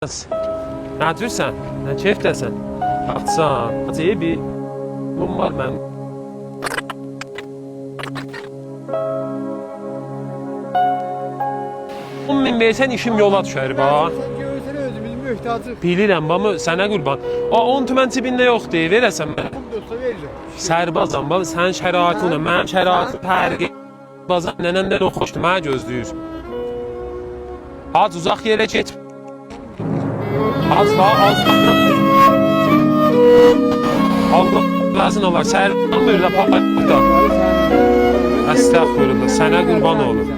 Ne diyorsan? Ne keyiftesin? Atsan. Hadi bir bum var ben. Min versən işim yola düşər bax. Görürsən özümüzün möhtacı. Bilirəm, bamı sənə qurban. O 10 tümən cibində yoxdur, verəsən mənə. Dostlar veririm. Sərbazam, bax sən şəraitinlə, mənim şəraitim fərqi. Bazan nənəmdən o xoşdur, mənə gözləyir. Az uzaq yerə get. Az bax, Allah lazım olar, sərban böyle papaqda. Əstəğfurullah, sənə qurban olur.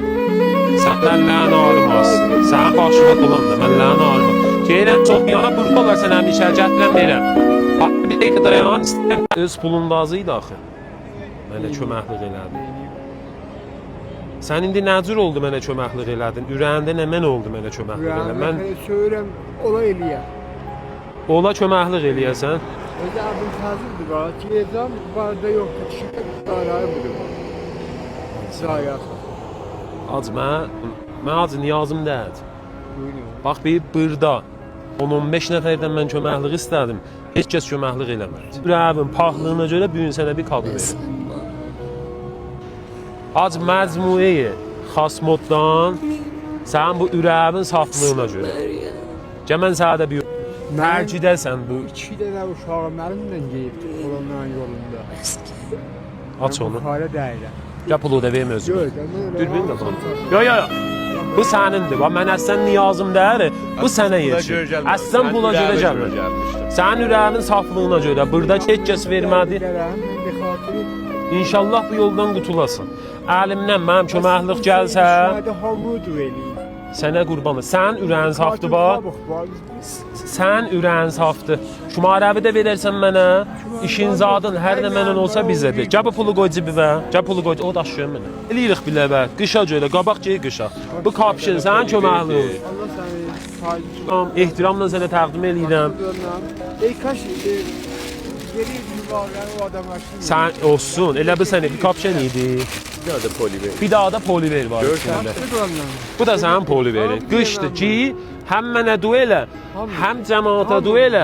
Səndən lənə arımaz. Sənin başına dolandı, mən lənə arımaz. Gələn çox yana burada olar, sən həmin işə gətirəm verəm. Bir dəqiqə dayan, istəyəm. Öz pulun lazıydı axı. Mənə köməklik elədi. Sən indi nə cür oldu mənə köməklik elədin? Ürəyində nə mən oldu mənə köməklik elədin? Mən söylürəm, ola eləyə. Ola köməklik eləyəsən? Özü abim tazirdir qala, geləcəm, barda yox, şəkər qararı budur. Zayaq. Ac, mən ac niyazım deyil. Buyurun. Bax, bir burada 10-15 nəfərdən mən köməklik istədim. Heç kəs köməklik eləmədi. Ürəvin paxlığına görə bu gün sənə bir kabul verir. Ac məcmuəyi xas moddan sən bu ürəvin saflığına görə. Mən sənə də bir mərcidəsən bu. 2 dənə uşağım mənimlə geyibdi kolonların yolunda. Aç onu. Buxara dəyirəm. Ya pulu da vermə özümə. Yox, Dürbün də bana. Yox. Bu sənindir. Mən əslən niyazım deyil. Bu sənə yetişir. Əslən buna görə gəlmir. Sənin ürəyinin saflığına görə. Burada heç kəs vermədi. İnşallah bu yoldan qutulasan. Əlimdən mənim köməklik gəlsə, sənə qurbanım. Sənin ürəyin safdır bax. Sən ürəyin safdır. Şumarəvi də verərsən mənə. İşin zadın hər nə məndən olsa bizədir. Gəl bu pulu qoy cibivə. Gəl pulu qoy. O daşıyır mənə. Eləyirik bilə bə. Qışa görə. Qabaq gəy qışa. Bu kapşın sənin köməklik olur. Tamam, ehtiramla sənə təqdim edirəm. Kaç geri yuvarlayan o adam açtı. Sən olsun. Elə bu sənə bir kapşın idi. Bir daha da poliver var içində. Bu da sənin poliverin. Qışdır ki, həm mənə duelə, həm cəmaata duelə.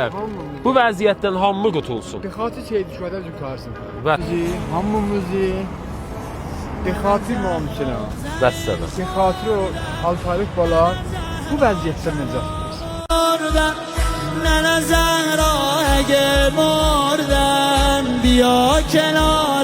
Bu vəziyyətdən hamı qutulsun. Dexatı şey düşmədən yukarsın. Və Hamımızı dexatı müamüsünə. vəssələ. Dexatı o alfalık bala bu vəziyyətdən necə? نه زهرا اگه مردم بیا کنار